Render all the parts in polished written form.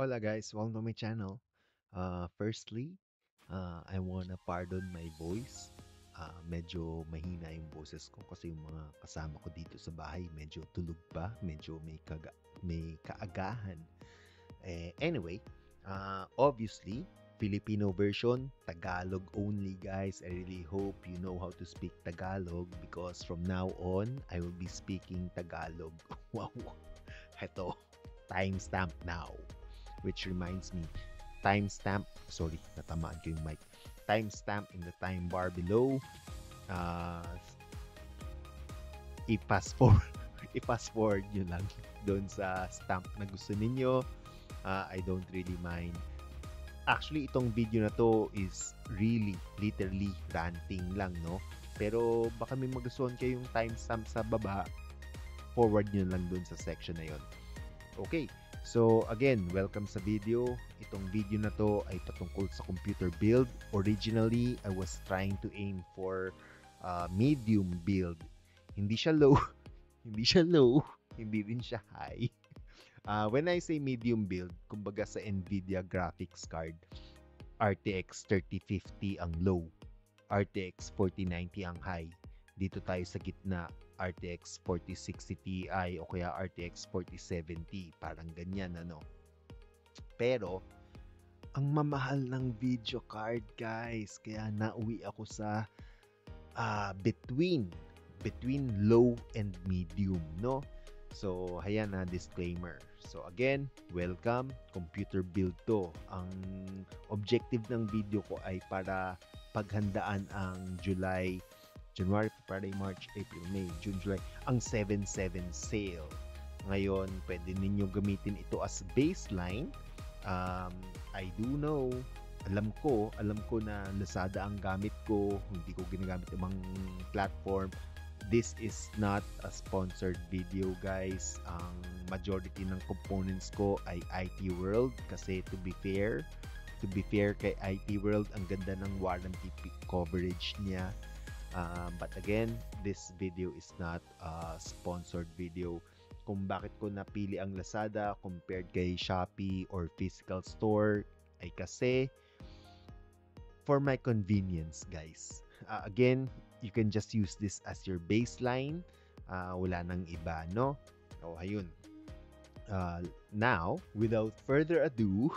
Hola guys, welcome to my channel. Firstly, I wanna pardon my voice. Medyo mahina yung boses ko kasi yung mga kasama ko dito sa bahay medyo tulog pa, medyo may kaagahan. Anyway, obviously, Filipino version, Tagalog only guys. I really hope you know how to speak Tagalog because from now on, I will be speaking Tagalog. Wow, heto, timestamp now. Which reminds me, timestamp, sorry, natamaan ko yung mic. Timestamp in the time bar below. Uh, i-fast forward, i-fast forward nyo lang doon sa stamp na gusto ninyo. I don't really mind. Actually, itong video na to is really, literally ranting lang, no? Pero baka may magustuhan kayong timestamp sa baba, forward nyo lang doon sa section na yon. Okay, so again, welcome sa video. Itong video na to ay patungkol sa computer build. Originally, I was trying to aim for medium build. Hindi siya low, hindi siya low, hindi rin siya high. When I say medium build, kumbaga sa NVIDIA graphics card, RTX 3050 ang low, RTX 4090 ang high. Dito tayo sa gitna, RTX 4060 Ti o kaya RTX 4070, parang ganyan ano. Pero ang mamahal ng video card guys, kaya nauwi ako sa between low and medium, no? So, ayan na disclaimer. So, again, welcome. Computer build to. Ang objective ng video ko ay para paghandaan ang January, February, March, April, May, June, July, ang 7/7 sale. Ngayon, pwede ninyo gamitin ito as baseline. I do know, alam ko na Lazada ang gamit ko, hindi ko ginagamit ibang platform. This is not a sponsored video guys. Ang majority ng components ko ay IT World kasi to be fair kay IT World, ang ganda ng warranty coverage niya. But again, this video is not a sponsored video. Kung bakit ko napili ang Lazada compared kay Shopee or physical store ay kasi for my convenience, guys. Again, you can just use this as your baseline. Wala nang iba, no? O, ayun. Now, without further ado,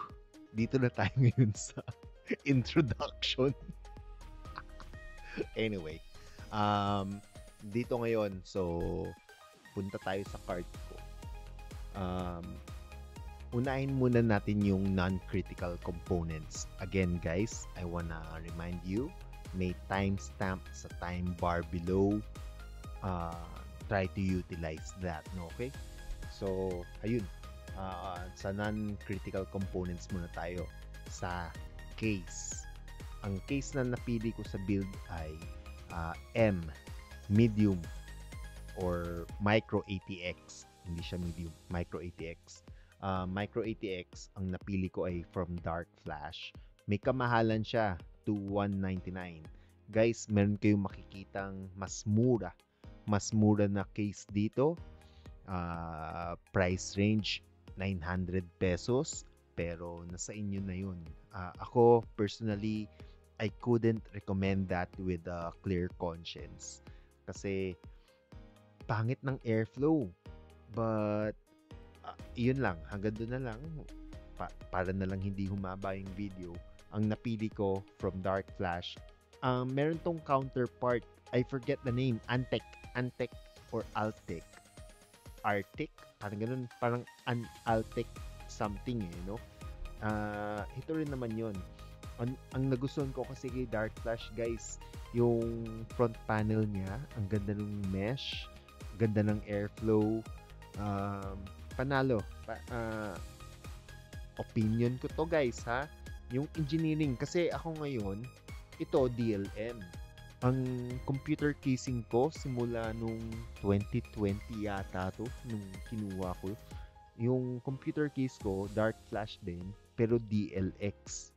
dito na tayo ngayon sa introduction. Anyway, dito ngayon, so, punta tayo sa card ko. Unahin muna natin yung non-critical components. Again guys, I wanna remind you, may timestamp sa time bar below. Try to utilize that, no? Okay? So, ayun. Sa non-critical components muna tayo. Sa case. Ang case na napili ko sa build ay M, medium, or micro ATX. Hindi siya medium, micro ATX. Micro ATX, ang napili ko ay from Dark Flash. May kamahalan siya, 2199. Guys, meron kayong makikitang mas mura na case dito. Price range 900 pesos, pero nasa inyo na yun. Ako personally, I couldn't recommend that with a clear conscience kasi pangit ng airflow. But yun lang, hanggang doon na lang. Para na lang hindi humaba yung video. Ang napili ko from Dark Flash, meron tong counterpart. I forget the name. Antec or Altec. Arctic, parang ganun, parang Altec something no? Ito rin naman yun. Ang nagustuhan ko kasi kay Dark Flash guys, yung front panel niya, ang ganda ng mesh, ganda ng airflow, panalo. Opinion ko to guys ha. Yung engineering, kasi ako ngayon, ito DLM. Ang computer casing ko simula nung 2020 yata to, nung kinuha ko. Yung computer case ko, Dark Flash din, pero DLX.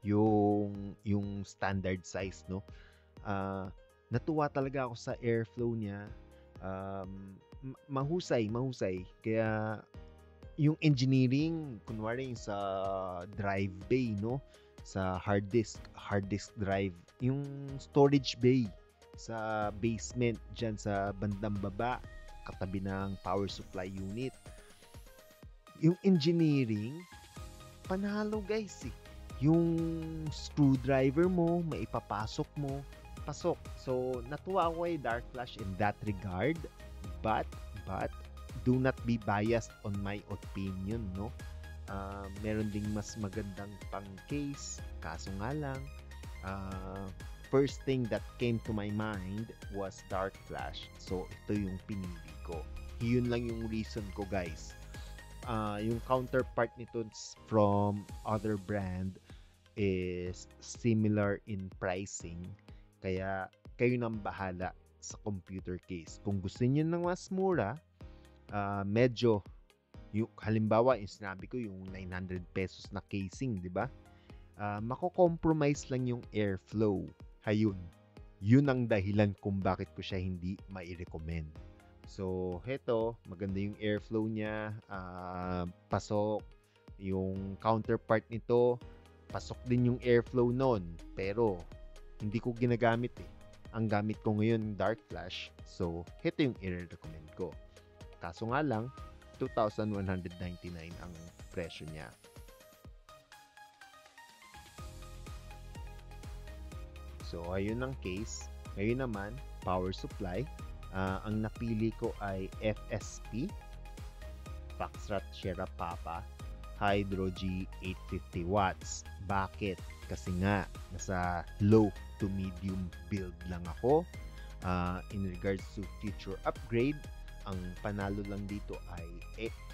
Yung standard size, no? Natuwa talaga ako sa airflow niya. Mahusay. Kaya yung engineering, kunwari yung sa drive bay, no? Sa hard disk drive, yung storage bay sa basement dyan sa bandang baba, katabi ng power supply unit. Yung engineering, panalo guys eh. Yung screwdriver mo, maipapasok mo, pasok. So, natuwa ako kay Dark Flash in that regard. But, do not be biased on my opinion, no? Meron ding mas magandang pang case. Kaso nga lang, uh, first thing that came to my mind was Dark Flash. So, ito yung pinili ko. Yun lang yung reason ko, guys. Yung counterpart nito from other brand is similar in pricing. Kaya kayo nang bahala sa computer case. Kung gusto niyo ng mas mura, medyo yung halimbawa yung sinabi ko yung 900 pesos na casing, di ba? Mako-compromise lang yung airflow. Hayun. Yun ang dahilan kung bakit ko siya hindi mai-recommend. So, heto, maganda yung airflow niya, pasok. Yung counterpart nito, pasok din yung airflow nun. Pero, hindi ko ginagamit eh. Ang gamit ko ngayon, Dark Flash. So, heto yung i-recommend ko. Kaso nga lang, 2,199 ang presyo niya. So, ayun ang case. Ngayon naman, power supply. Ang napili ko ay FSP, Foxtrot Sierra Papa, Hydro G 850 watts. Bakit? Kasi nga, nasa low to medium build lang ako. In regards to future upgrade, ang panalo lang dito ay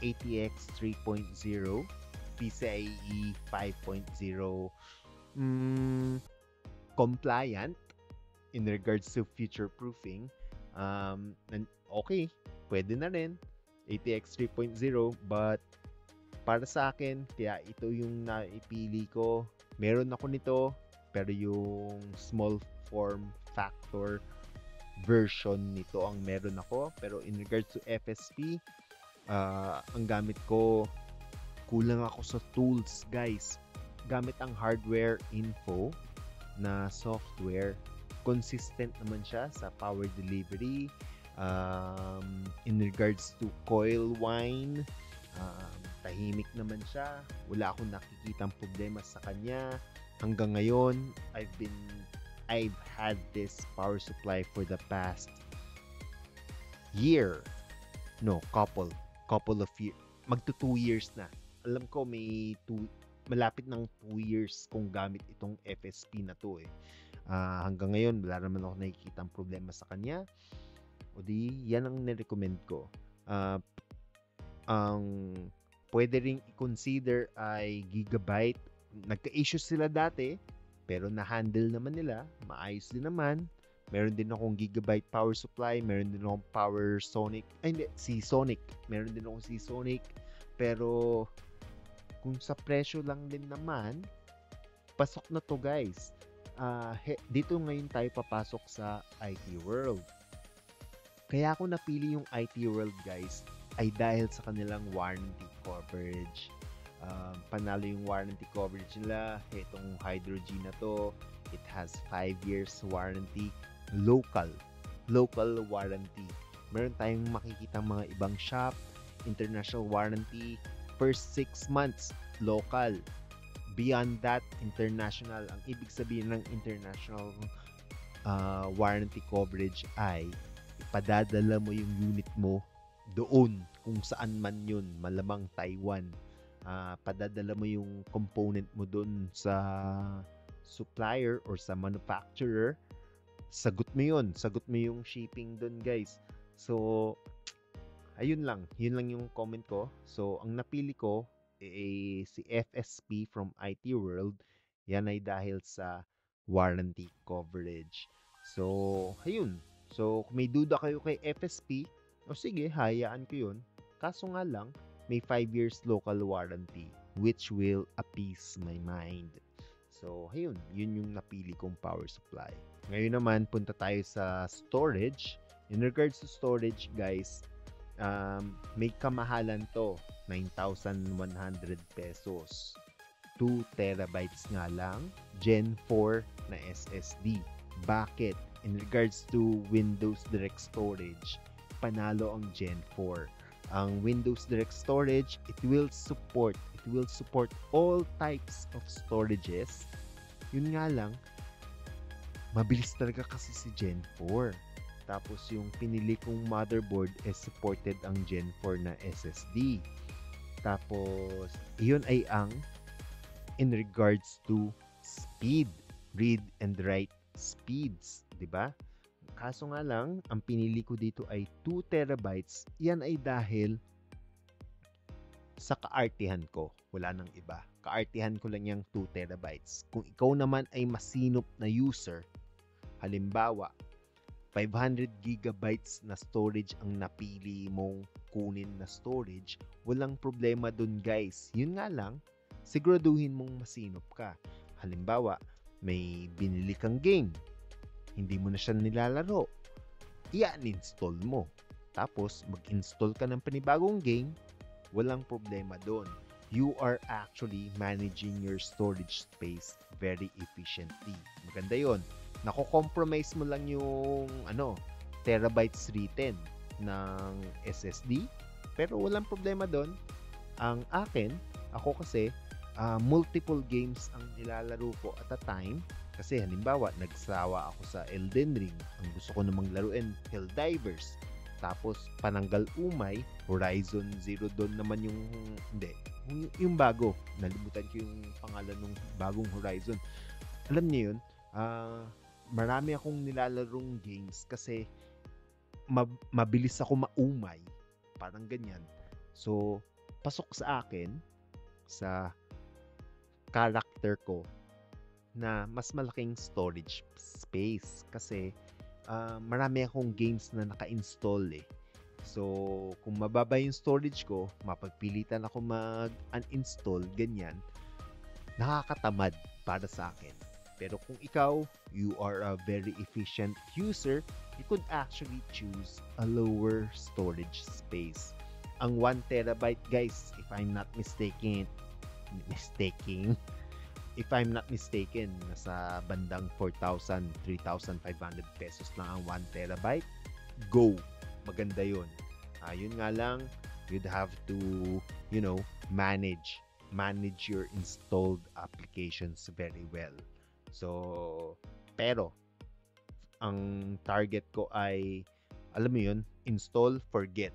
ATX 3.0, PCIe 5.0, compliant in regards to future proofing. Okay, pwede na rin ATX 3.0, but para sa akin, kaya ito yung naipili ko. Meron ako nito, pero yung small form factor version nito ang meron ako. Pero in regards to FSP, ang gamit ko, kulang ako sa tools, guys. Gamit ang hardware info na software, consistent naman siya sa power delivery. In regards to coil whine, tahimik naman siya. Wala akong nakikitang problema sa kanya. Hanggang ngayon, I've had this power supply for the past year. No, couple of years. Magto 2 years na. Alam ko malapit ng 2 years kung gamit itong FSP na to eh. Hanggang ngayon, wala naman ako nakikitang problema sa kanya. O di, yan ang nirecommend ko. Ang pwede ring i-consider ay Gigabyte. Nagka-issue sila dati, pero na-handle naman nila. Maayos din naman. Meron din akong Gigabyte power supply. Meron din akong power Sonic. Ay, hindi. Seasonic. Meron din akong Seasonic. Pero, kung sa presyo lang din naman, pasok na to guys. Dito ngayon tayo papasok sa IT world. Kaya ako napili yung IT world guys ay dahil sa kanilang warranty coverage. Panalo yung warranty coverage nila. Itong Hydro G na to, it has 5 years warranty. Local warranty. Meron tayong makikita mga ibang shop, international warranty, first 6 months local. Beyond that, international. Ang ibig sabihin ng international warranty coverage ay ipadadala mo yung unit mo doon kung saan man yun, malamang Taiwan. Padadala mo yung component mo doon sa supplier or sa manufacturer. Sagot mo yung shipping doon guys. So, ayun lang. Yun lang yung comment ko. So, ang napili ko si FSP from IT World. Yan ay dahil sa warranty coverage. So, ayun. So, kung may duda kayo kay FSP, o sige, hayaan ko yun. Kaso nga lang, may 5 years local warranty, which will appease my mind. So, ayun. Yun yung napili kong power supply. Ngayon naman, punta tayo sa storage. In regards to storage, guys, May kamahalan to, 9,100 pesos. 2 terabytes nga lang, Gen 4 na SSD. Bakit? In regards to Windows Direct Storage, panalo ang Gen 4. Ang Windows Direct Storage, it will support all types of storages. Yun nga lang, mabilis talaga kasi si Gen 4. Tapos yung pinili kong motherboard is supported ang Gen 4 na SSD. Tapos, iyon ay ang in regards to speed, read and write speeds, 'di ba? Kaso nga lang, ang pinili ko dito ay 2 terabytes. Yan ay dahil sa kaartihan ko. Wala nang iba. Kaartihan ko lang yung 2 terabytes. Kung ikaw naman ay masinop na user, halimbawa, 500 gigabytes na storage ang napili mong kunin na storage, walang problema dun guys. Yun nga lang, siguraduhin mong masinop ka. Halimbawa, may binili kang game, hindi mo na siya nilalaro, i-uninstall mo. Tapos, mag-install ka ng panibagong game, walang problema doon. You are actually managing your storage space very efficiently. Maganda yon. Nako-compromise mo lang yung terabytes written ng SSD, pero walang problema doon. Ang ako kasi, multiple games ang nilalaro ko at a time. Kasi halimbawa, nagsawa ako sa Elden Ring. Ang gusto ko namang laruin, Helldivers. Tapos, pananggal umay, Horizon Zero Dawn naman yung bago. Nalimutan ko yung pangalan ng bagong Horizon. Alam niyo yun, marami akong nilalarong games kasi mabilis ako maumay. Parang ganyan. So, pasok sa akin, sa character ko, na mas malaking storage space kasi marami akong games na naka-install eh. So, kung mababa yung storage ko, mapagpilitan ako mag-uninstall, ganyan, nakakatamad para sa akin. Pero kung ikaw, you are a very efficient user, you could actually choose a lower storage space. Ang 1 terabyte guys, if I'm not mistaken, nasa bandang 4,000, 3,500 pesos lang ang 1 terabyte. Go! Maganda yun. Yun nga lang, you'd have to, manage your installed applications very well. So, pero, ang target ko ay, alam mo yun, install, forget.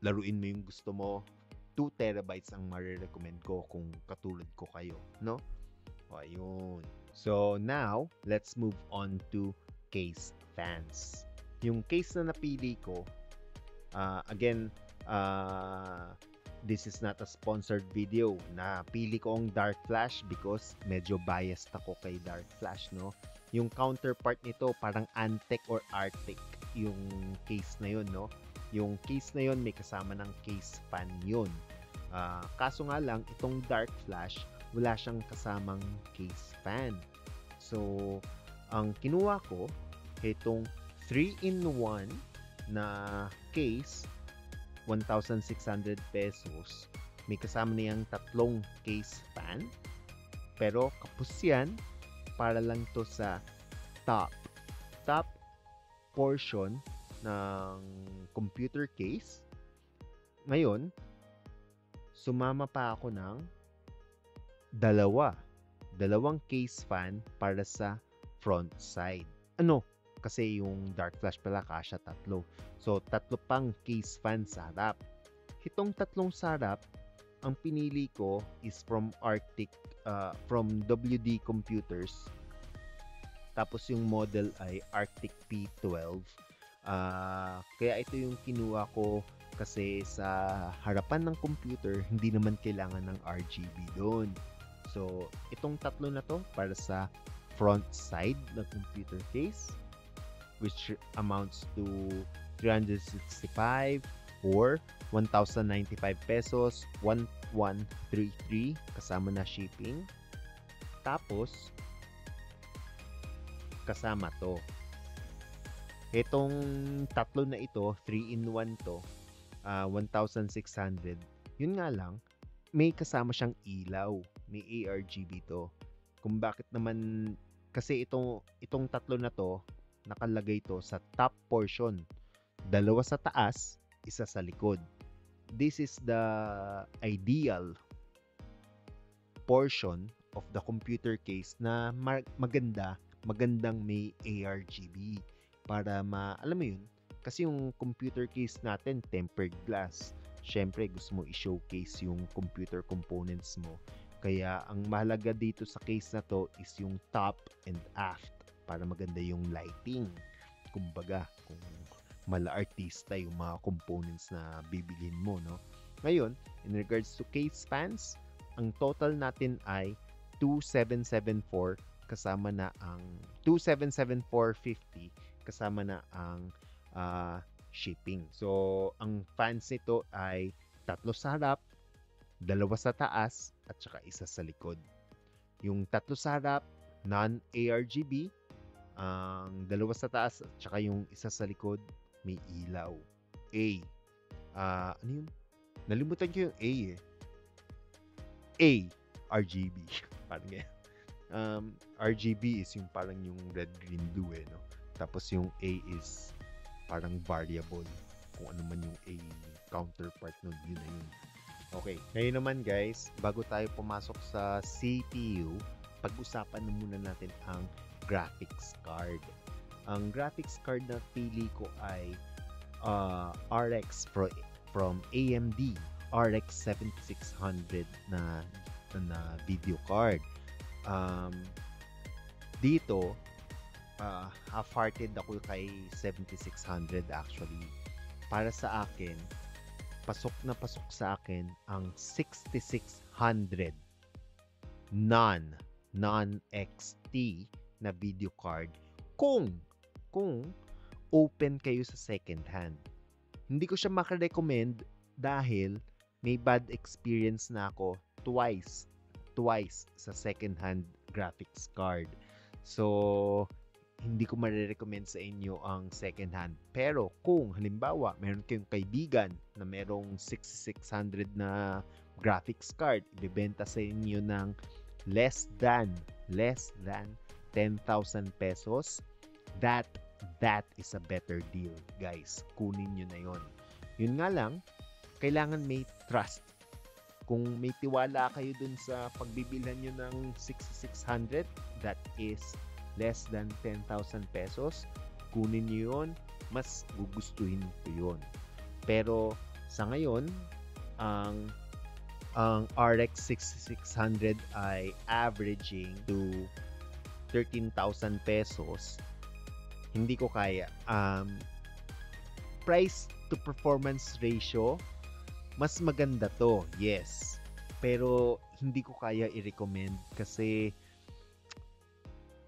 Laruin mo yung gusto mo. 2 terabytes ang marirecommend ko kung katulad ko kayo, no? O, ayun. So, now, let's move on to case fans. Yung case na napili ko, again, this is not a sponsored video. Napili ko ang Dark Flash because medyo biased ako kay Dark Flash, no? Yung counterpart nito, parang Antec or Arctic yung case na yun, no? Yung case na yun, may kasama ng case fan yun. Kaso nga lang, itong Dark Flash, wala siyang kasamang case fan. So, ang kinuha ko, itong 3-in-1 na case, 1,600 pesos. May kasama niyang 3 case fan. Pero kapos yan, para lang to sa top portion ng computer case. Ngayon, sumama pa ako ng dalawang case fan para sa front side. Kasi yung Dark Flash pala kasya 3. So, 3 pang case fan sa harap. Itong 3 sa harap, ang pinili ko is from Arctic, from WD Computers. Tapos yung model ay Arctic P12. Kaya ito yung kinuha ko kasi sa harapan ng computer, hindi naman kailangan ng RGB doon. So, itong 3 na to para sa front side ng computer case, which amounts to 365 or 1,095 pesos, 1,133 kasama na shipping. Tapos, kasama to. Itong 3 na ito, 3-in-1 to, 1600. Yun nga lang, may kasama siyang ilaw. May ARGB to. Kung bakit naman, kasi itong tatlo na to, nakalagay to sa top portion. Dalawa sa taas, isa sa likod. This is the ideal portion of the computer case na magandang may ARGB para alam mo yun, kasi yung computer case natin tempered glass. Syempre gusto mo i-showcase yung computer components mo. Kaya ang mahalaga dito sa case na to is yung top and aft para maganda yung lighting. Kumbaga, kung mala-artista yung mga components na bibilhin mo, no? Ngayon, in regards to case spans, ang total natin ay 2774 kasama na ang 277450 kasama na ang shipping. So, ang fans nito ay tatlo sa harap, dalawa sa taas, at saka isa sa likod. Yung tatlo sa harap, non-ARGB, ang dalawa sa taas, at saka yung isa sa likod, may ilaw. Ano yun? Nalimutan ko yung A eh. A, RGB. Parang ganyan. RGB is yung parang yung red, green, blue eh, no? Tapos yung A is parang variable. Kung ano man yung A counterpart nun, yun na yun. Okay. Ngayon naman guys, bago tayo pumasok sa CPU, pag-usapan na muna natin ang graphics card. Ang graphics card na pili ko ay RX from AMD RX 7600 na video card. Dito half-hearted ako kay 7600 actually. Para sa akin, pasok na pasok sa akin ang 6600 non-XT na video card kung open kayo sa second hand. Hindi ko siya makarecommend dahil may bad experience na ako twice sa second hand graphics card. So, hindi ko marirecommend sa inyo ang second hand. Pero kung halimbawa, meron kayong kaibigan na merong 6600 na graphics card, ibebenta sa inyo ng less than 10,000 pesos, that is a better deal, guys. Kunin nyo na yon. Yun nga lang, kailangan may trust. Kung may tiwala kayo dun sa pagbibilhan nyo ng 6600, that is less than 10,000 pesos, kunin nyo yun, mas gugustuhin ko yun. Pero sa ngayon, ang RX 6600 ay averaging to 13,000 pesos. Hindi ko kaya. Price to performance ratio, mas maganda to, yes. Pero hindi ko kaya i-recommend kasi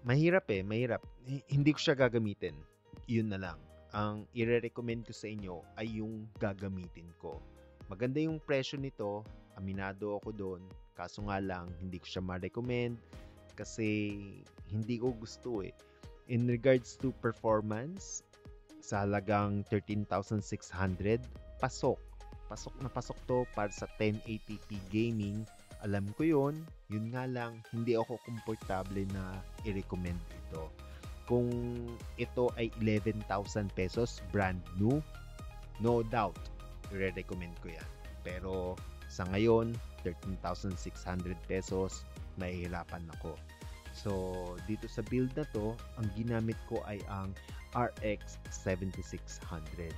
mahirap. Hindi ko siya gagamitin. Yun na lang. Ang i-recommend ko sa inyo ay yung gagamitin ko. Maganda yung presyo nito, aminado ako doon. Kaso nga lang, hindi ko siya ma-recommend kasi hindi ko gusto eh. In regards to performance, sa halagang 13,600, pasok na pasok to para sa 1080p gaming. Alam ko yun nga lang, hindi ako komportable na i-recommend ito. Kung ito ay 11,000 pesos, brand new, no doubt, i-recommend ko yan. Pero sa ngayon, 13,600 pesos, nahihirapan ako. So, dito sa build na to, ang ginamit ko ay ang RX 7600.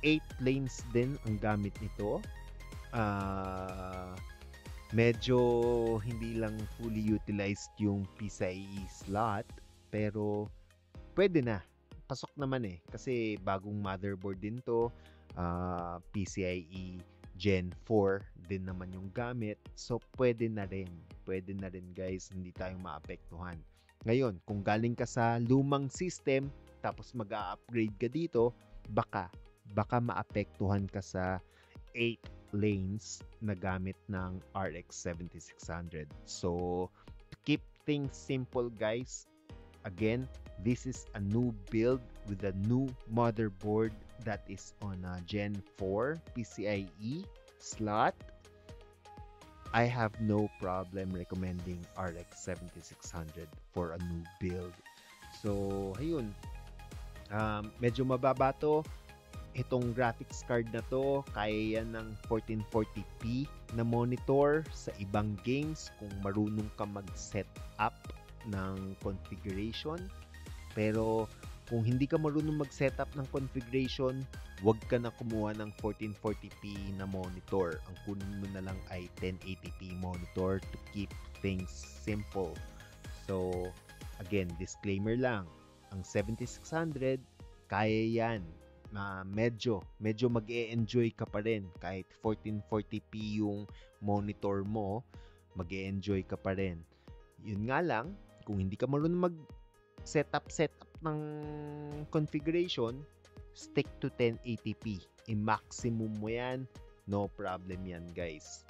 8 lanes din ang gamit nito. Medyo hindi lang fully utilized yung PCIe slot, pero pwede na. Pasok naman eh, kasi bagong motherboard din to. PCIe Gen 4 din naman yung gamit. So, pwede na rin guys, hindi tayong maapektuhan. Ngayon, kung galing ka sa lumang system, tapos mag-a-upgrade ka dito, baka maapektuhan ka sa 8 lanes na gamit ng RX 7600. So, to keep things simple guys, Again, this is a new build with a new motherboard that is on a Gen 4 PCIe slot. I have no problem recommending RX 7600 for a new build. So, ayun. Medyo mababa to. Itong graphics card na to, kaya yan ng 1440p na monitor sa ibang games kung marunong ka mag-set up ng configuration. Pero kung hindi ka marunong mag-setup ng configuration, wag ka na kumuha ng 1440p na monitor. Ang kunin mo na lang ay 1080p monitor to keep things simple. So, again, disclaimer lang. Ang 7600, kaya yan. Medyo mag-e-enjoy ka pa rin. Kahit 1440p yung monitor mo, mag-e-enjoy ka pa rin. Yun nga lang, kung hindi ka marunong mag-setup ng configuration, stick to 1080p. I-maximum mo yan. No problem yan, guys.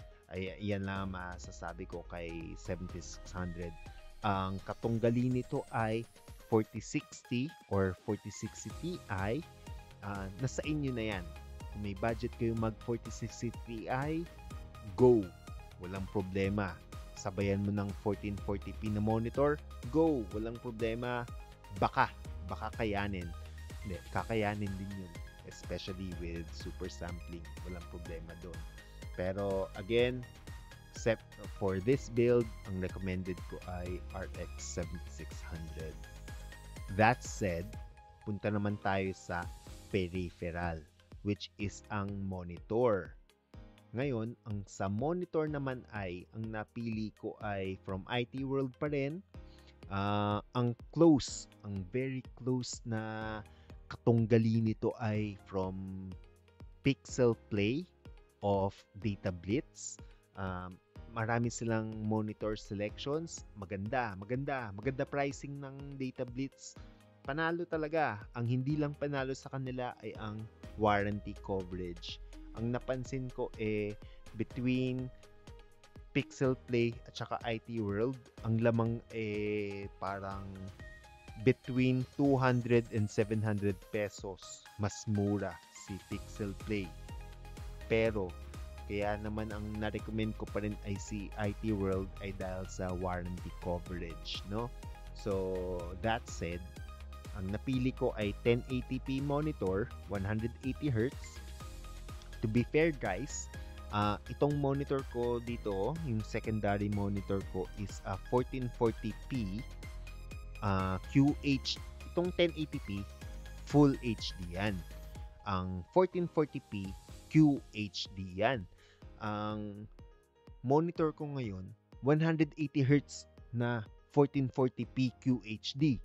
Yan lang masasabi ko kay 7600. Ang katunggali nito ay 4060 or 4060 Ti. Nasa inyo na yan. Kung may budget kayo mag 4060 Ti, go. Walang problema. Sabayan mo ng 1440p na monitor, go. Walang problema. Baka kayanin. Hindi, kakayanin din yun. Especially with super sampling. Walang problema doon. Pero again, except for this build, ang recommended ko ay RX 7600. That said, punta naman tayo sa peripheral, which is ang monitor. Ngayon, ang sa monitor naman ay, ang napili ko ay from IT World pa rin. Ang very close na katunggali nito ay from Pixel Play of Data Blitz. Marami silang monitor selections. Maganda pricing ng Data Blitz. Panalo talaga. Ang hindi lang panalo sa kanila ay ang warranty coverage. Ang napansin ko between Pixel Play at saka IT World, ang lamang parang between 200 and 700 pesos mas mura si Pixel Play. Pero kaya naman ang na-recommend ko pa rin ay si IT World ay dahil sa warranty coverage, no? So, that said, ang napili ko ay 1080p monitor, 180Hz. To be fair, guys, itong monitor ko dito, yung secondary monitor ko is 1440p QH. Itong 1080p, Full HD yan. Ang 1440p, QHD yan. Ang monitor ko ngayon, 180Hz na 1440p QHD.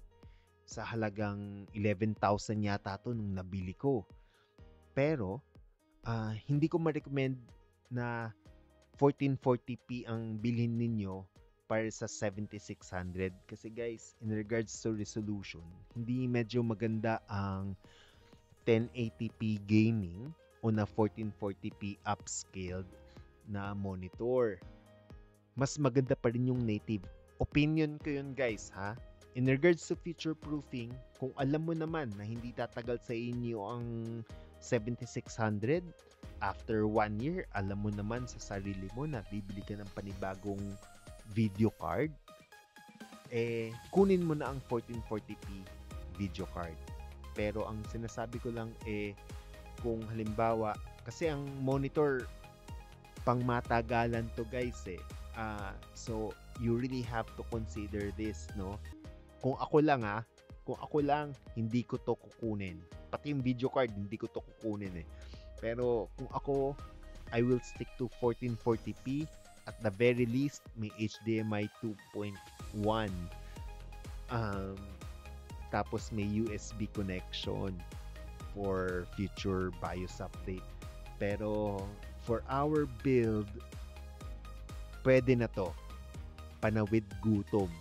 Sa halagang 11,000 yata to nung nabili ko. Pero, hindi ko ma-recommend na 1440p ang bilhin ninyo para sa 7600. Kasi guys, in regards to resolution, hindi medyo maganda ang 1080p gaming o na 1440p upscaled na monitor. Mas maganda pa rin yung native. Opinion ko yun, guys, ha? In regards to future proofing, kung alam mo naman na hindi tatagal sa inyo ang 7600, after 1 year, alam mo naman sa sarili mo na bibili ka ng panibagong video card, kunin mo na ang 1440p video card. Pero ang sinasabi ko lang kung halimbawa, kasi ang monitor pang matagalan to, guys, so you really have to consider this, no? Kung ako lang, hindi ko to kukunin. Pati yung video card, hindi ko to kukunin Pero kung ako, I will stick to 1440p. At the very least, may HDMI 2.1. Tapos may USB connection for future BIOS update. Pero for our build, pwede na to. Panawid gutom.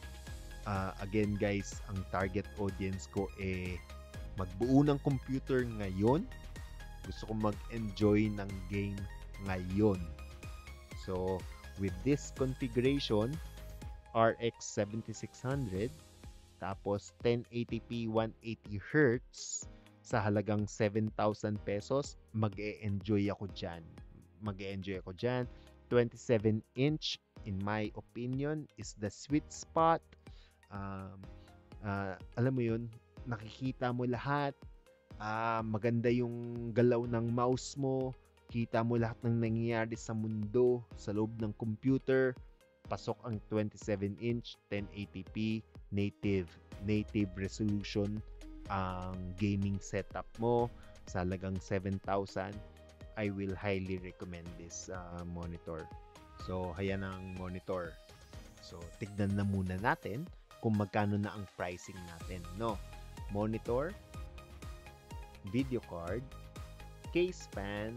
Again, guys, ang target audience ko magbuo ng computer ngayon. Gusto ko mag-enjoy ng game ngayon. So, with this configuration, RX 7600, tapos 1080p 180 Hz sa halagang 7,000 pesos, mag-e-enjoy ako dyan. 27-inch, in my opinion, is the sweet spot. Um, Alam mo yun, nakikita mo lahat. Maganda yung galaw ng mouse mo. Kita mo lahat ng nangyayari sa mundo, sa loob ng computer. Pasok ang 27-inch, 1080p, native resolution ang gaming setup mo sa halagang 7,000. I will highly recommend this monitor. So, ayan ang monitor. So, tignan na muna natin kung magkano na ang pricing natin, no? Monitor, video card, case fan,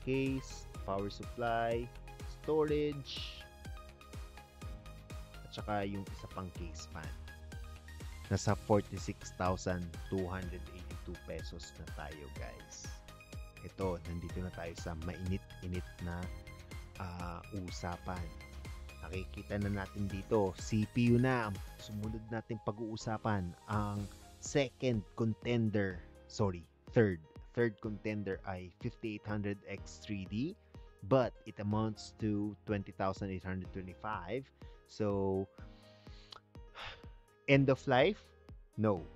case, power supply, storage, at saka yung isa pang case fan. Nasa 46,282 pesos na tayo, guys. Ito, nandito na tayo sa mainit-init na usapan. Nakikita na natin dito, CPU na ang sumunod natin pag-uusapan. Ang third contender ay 5800X3D, but it amounts to 20,825. So, end of life? No.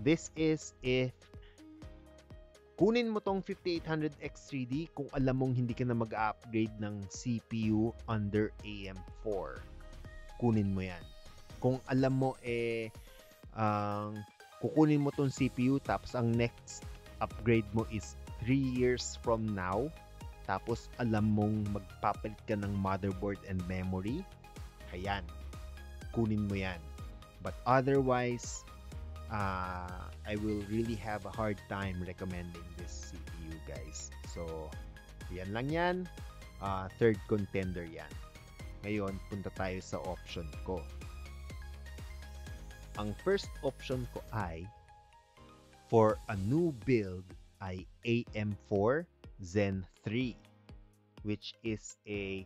This is if kunin mo tong 5800X3D kung alam mong hindi ka na mag-upgrade ng CPU under AM4. Kunin mo yan. Kung alam mo kukunin mo tong CPU tapos ang next upgrade mo is 3 years from now, tapos alam mong magpapalit ka ng motherboard and memory, ayan, kunin mo yan. But otherwise, I will really have a hard time recommending this CPU, guys. So, yan lang yan. Third contender yan. Ngayon, punta tayo sa option ko. Ang first option ko ay, for a new build, ay AM4 Zen 3, which is a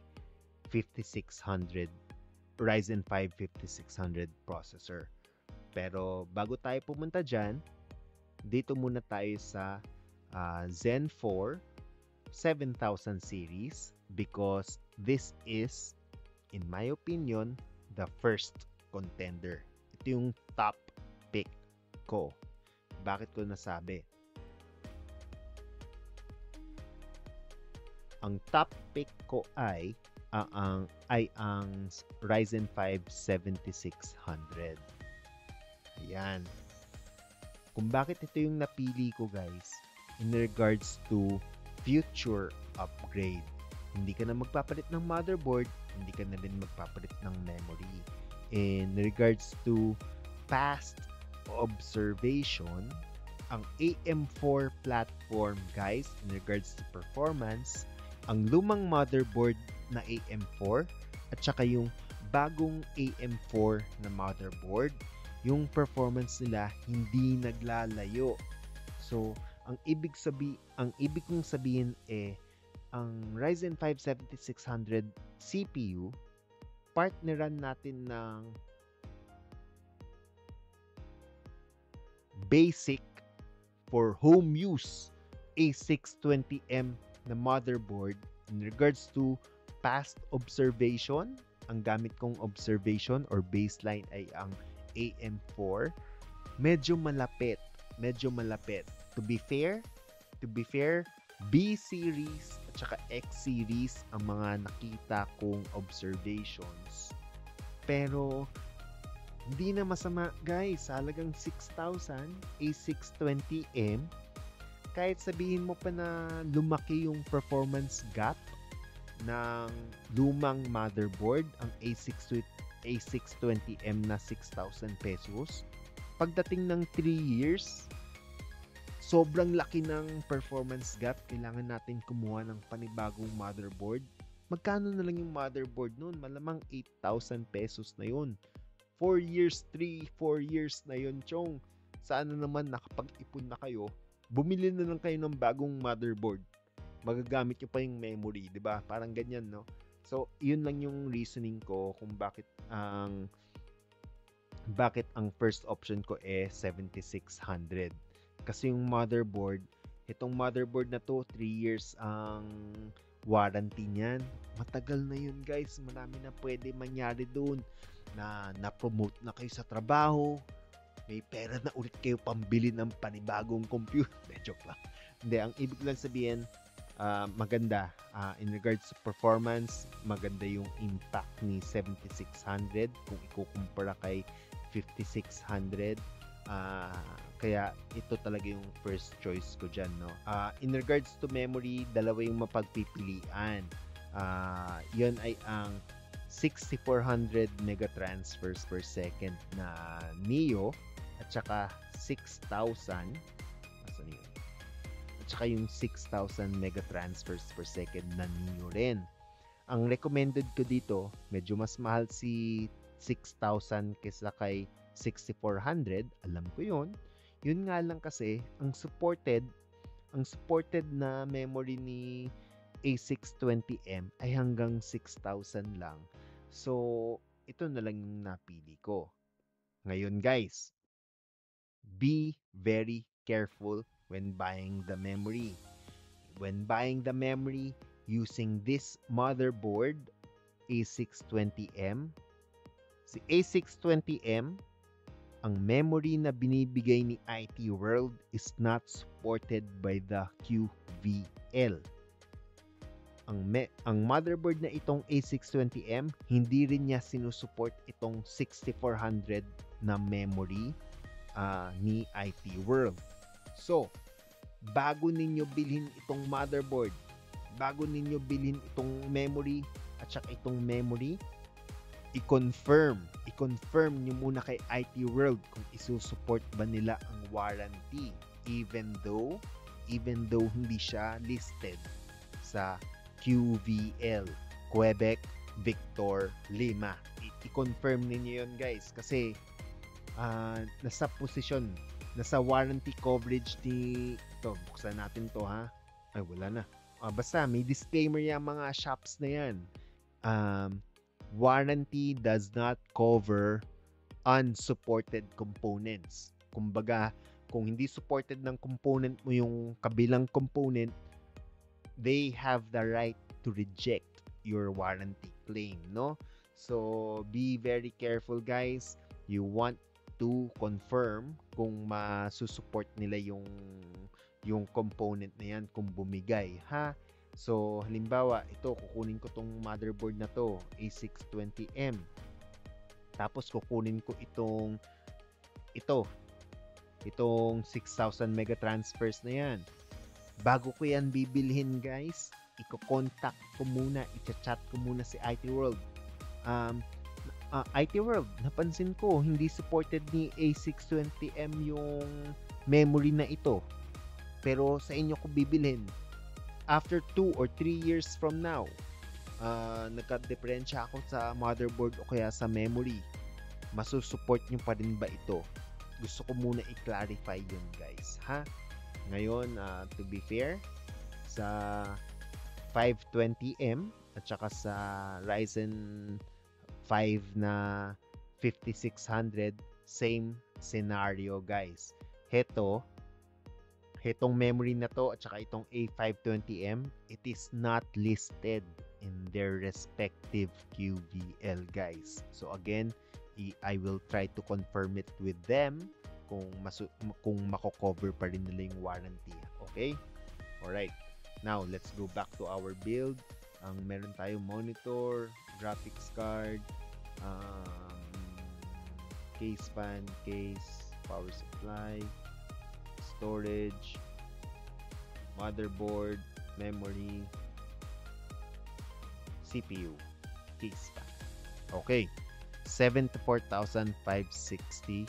5600 Ryzen 5 5600 processor. Pero bago tayo pumunta dyan, dito muna tayo sa Zen 4 7000 series, because this is, in my opinion, the first contender. Ito yung top pick ko. Bakit ko nasabi? Ang top pick ko ay ang Ryzen 5 7600. Ayan. Kung bakit ito yung napili ko, guys, in regards to future upgrade. Hindi ka na magpapalit ng motherboard, hindi ka na din magpapalit ng memory. In regards to past observation, ang AM4 platform, guys, in regards to performance, ang lumang motherboard na AM4 at saka yung bagong AM4 na motherboard, yung performance nila hindi naglalayo. So, ang ibig kong sabihin ang Ryzen 5 7600 CPU, partneran natin ng basic for home use A620M na motherboard. In regards to past observation, ang gamit kong observation or baseline ay ang AM4. Medyo malapit. To be fair, B series at saka X series ang mga nakita kong observations. Pero hindi na masama, guys. Halagang 6,000 A620M. Kahit sabihin mo pa na lumaki yung performance gap ng lumang motherboard, ang A620M na 6,000 pesos, pagdating ng 3 years, sobrang laki ng performance gap. Kailangan natin kumuha ng panibagong motherboard. Magkano na lang yung motherboard noon? Malamang 8,000 pesos na yun. 4 years na yun, chong. Sana naman nakapag-ipon na kayo, bumili na lang kayo ng bagong motherboard. Magagamit nyo pa yung memory, di ba? Parang ganyan, no? So, yun lang yung reasoning ko kung bakit ang Bakit ang first option ko 7600? Kasi yung motherboard, itong motherboard na to, 3 years ang warranty niyan. Matagal na yun guys, marami na pwede mangyari doon na na-promote na kayo sa trabaho, may pera na ulit kayo pambili ng panibagong computer. Joke lang. Hindi, ang ibig lang sabihin, maganda. In regards to performance, maganda yung impact ni 7600 kung ikukumpara kay 5600. Kaya ito talaga yung first choice ko dyan, no? In regards to memory, dalawa yung mapagpipilian. Yun ay ang 6400 megatransfers per second na Neo at saka 6000, asan yun? At saka yung 6000 megatransfers per second na Neo rin. Ang recommended ko dito, medyo mas mahal si 6000 kaysa kay 6400, alam ko yun. Yun nga lang kasi, ang supported na memory ni A620M ay hanggang 6000 lang. So, ito na lang yung napili ko. Ngayon guys, be very careful when buying the memory. When buying the memory using this motherboard, A620M, si A620M, ang memory na binibigay ni IT World is not supported by the QVL. Ang motherboard na itong A620M, hindi rin niya sinusuport itong 6400 na memory ni IT World. So, bago ninyo bilhin itong motherboard, bago ninyo bilhin itong memory at saka itong memory, i-confirm nyo muna kay IT World kung isusupport ba nila ang warranty even though hindi siya listed sa QVL, Quebec Victor Lima. I-confirm ninyo yun guys kasi nasa posisyon, nasa warranty coverage ni ito, buksan natin to ha. Ay wala na. Basta may disclaimer yung mga shops na yan. Warranty does not cover unsupported components. Kumbaga, kung hindi supported ng component mo yung kabilang component, they have the right to reject your warranty claim, no? So, be very careful guys. You want to confirm kung masusupport nila yung component na yan kung bumigay, ha? So, halimbawa, ito, kukunin ko tong motherboard na to, A620M. Tapos, kukunin ko itong 6,000 megatransfers na yan. Bago ko yan bibilhin, guys, i-contact ko muna, i-chat ko muna si IT World. IT World, napansin ko, hindi supported ni A620M yung memory na ito. Pero sa inyo ko bibilhin. After 2 or 3 years from now, nagka-diferensya ako sa motherboard o kaya sa memory. Masusupport nyo pa rin ba ito? Gusto ko muna i-clarify yun, guys. Ha? Ngayon, to be fair, sa 520M at saka sa Ryzen 5 na 5600, same scenario, guys. Itong memory na to at saka itong A520M, it is not listed in their respective QVL, guys. So again, I will try to confirm it with them kung mako-cover pa rin nila yung warranty. Okay? Alright. Now, let's go back to our build. Meron tayong monitor, graphics card, case fan, case, power supply, storage, motherboard, memory, CPU, case fan. Okay. 74,560.8.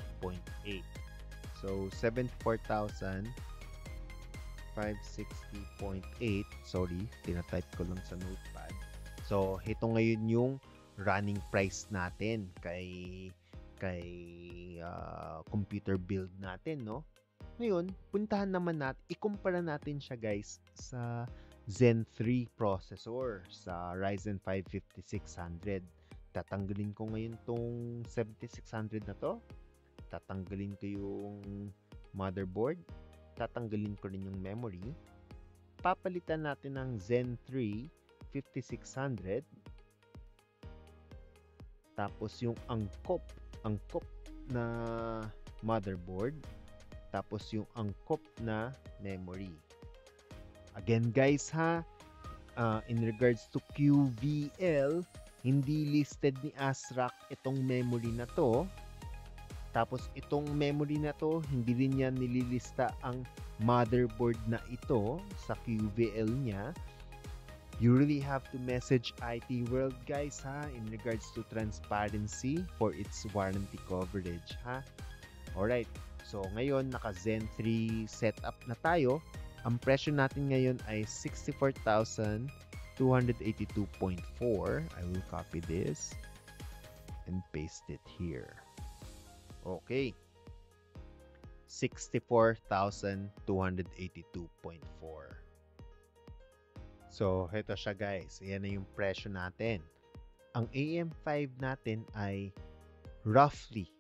So, 74,560.8. Sorry, tinatype ko lang sa notepad. So, ito ngayon yung running price natin kay computer build natin, no? Ngayon, puntahan naman natin, ikumpara natin siya guys sa Zen 3 processor sa Ryzen 5 5600. tatanggalin ko ngayon tong 7600 na to. Tatanggalin ko yung motherboard. Tatanggalin ko rin yung memory. Papalitan natin ng Zen 3 5600. Tapos yung angkop na motherboard. Tapos yung angkop na memory. Again guys ha, in regards to QVL, hindi listed ni ASRock itong memory na to. Tapos itong memory na to, hindi rin yan nililista ang motherboard na ito sa QVL niya. You really have to message IT World guys ha, in regards to transparency for its warranty coverage ha. Alright, so ngayon naka Zen 3 setup na tayo. Ang presyo natin ngayon ay 64,282.4. I will copy this and paste it here. Okay. 64,282.4. So, ito siya guys. Ayan na yung presyo natin. Ang AM5 natin ay roughly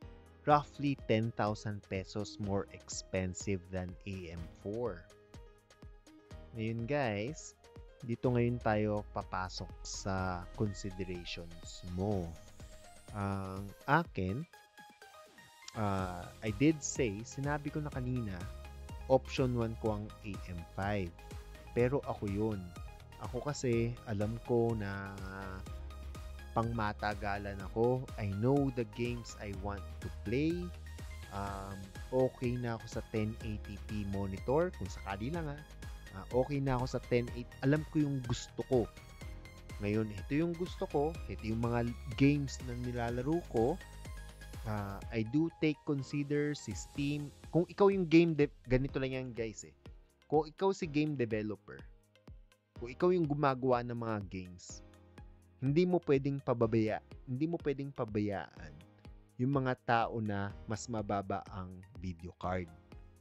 10,000 pesos more expensive than AM4. Ngayon guys, dito ngayon tayo papasok sa considerations mo. Ang akin, I did say, sinabi ko na kanina, option 1 ko ang AM5. Pero ako yun. Ako kasi, alam ko na pangmatagalan ako. I know the games I want to play. Okay na ako sa 1080p monitor, kung sakali lang okay na ako sa 1080. Alam ko yung gusto ko. Ngayon, ito yung gusto ko. Ito yung mga games na nilalaro ko. I do take consider si Steam. Kung ikaw yung ganito lang yan guys eh. Kung ikaw si game developer, kung ikaw yung gumagawa ng mga games, hindi mo pwedeng pabayaan yung mga tao na mas mababa ang video card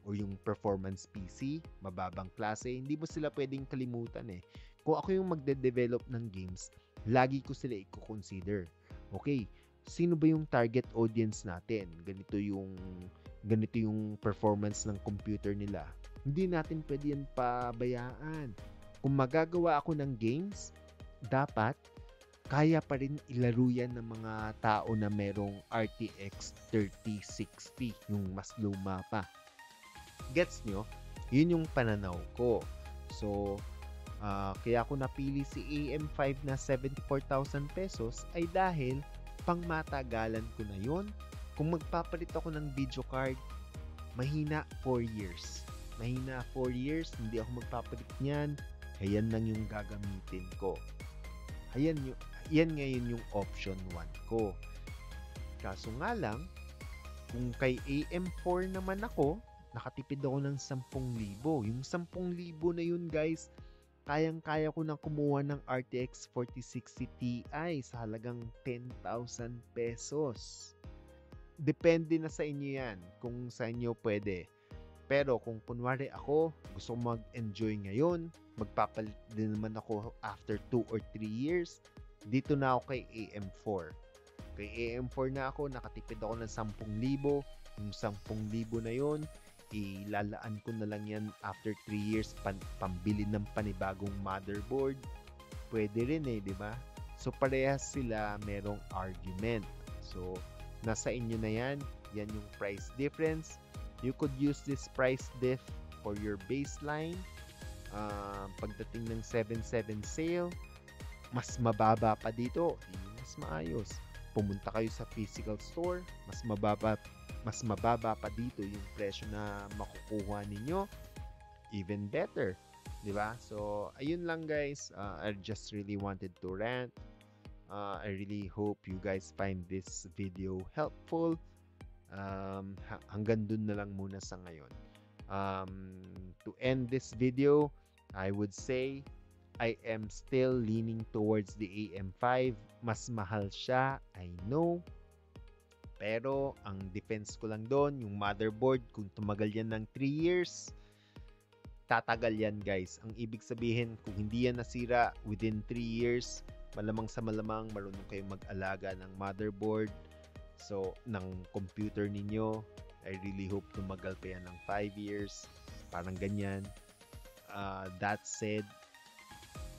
o yung performance PC, mababang klase. Hindi mo sila pwedeng kalimutan eh. Kung ako yung magde-develop ng games, lagi ko sila i-consider. Okay, sino ba yung target audience natin? Ganito yung performance ng computer nila. Hindi natin pwede yan pabayaan. Kung magagawa ako ng games, dapat kaya pa rin ilaro yan ng mga tao na merong RTX 3060, yung mas luma pa. Gets nyo? Yun yung pananaw ko. So, kaya ako napili si AM5 na 74,000 pesos ay dahil pangmatagalan ko na yun. Kung magpapalit ako ng video card, mahina 4 years. Mahina 4 years, hindi ako magpapalit niyan. Ayan lang yung gagamitin ko. Yan ngayon yung option 1 ko. Kaso nga lang, kung kay AM4 naman ako, nakatipid ako ng 10,000. Yung 10,000 na yun guys, kayang-kaya ko na kumuha ng RTX 4060 Ti sa halagang 10,000 pesos. Depende na sa inyo yan, kung sa inyo pwede. Pero kung kunwari ako, gusto ko mag-enjoy ngayon, magpapalit din naman ako after 2 or 3 years, dito na ako kay AM4. Kay AM4 na ako, nakatipid ako ng 10,000. Yung 10,000 na yon, ilalaan ko na lang yan after 3 years pambili ng panibagong motherboard. Pwede rin eh, di ba? So parehas sila merong argument. So nasa inyo na yan. Yan yung price difference. You could use this price diff for your baseline. Pagdating ng 7/7 sale, mas mababa pa dito, mas maayos. Pumunta kayo sa physical store, mas mababa pa dito yung presyo na makukuha ninyo. Even better, di ba? So ayun lang guys, I just really wanted to rant. I really hope you guys find this video helpful. Hanggang dun na lang muna sa ngayon. To end this video, I would say I am still leaning towards the AM5. Mas mahal siya, I know. Pero ang defense ko lang doon, yung motherboard, kung tumagal yan ng 3 years, tatagal yan guys. Ang ibig sabihin, kung hindi yan nasira within 3 years, malamang sa malamang marunong kayong mag-alaga ng motherboard, so ng computer ninyo. I really hope tumagal pa yan ng 5 years, parang ganyan. That said,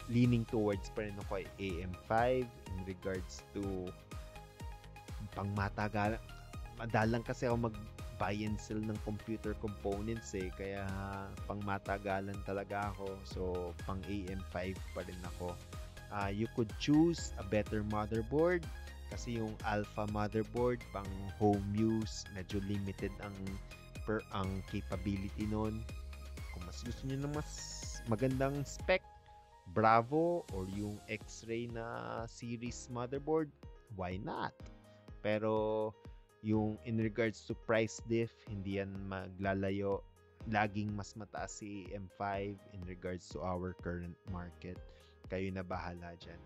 leaning towards pa rin ako ay AM5 in regards to pangmatagalan. Madalang kasi ako mag buy and sell ng computer components kaya pangmatagalan talaga ako. So pang AM5 pa rin ako. You could choose a better motherboard kasi yung Alpha motherboard pang home use, medyo limited ang capability nun. Kung mas gusto niyo ng mas magandang spec, Bravo or yung X-Ray na series motherboard, why not? Pero yung in regards to price diff, hindi yan maglalayo. Laging mas mataas si M5 in regards to our current market. Kayo na bahala dyan.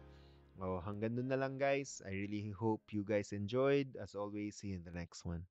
Hanggang dun na lang guys. I really hope you guys enjoyed. As always, see you in the next one.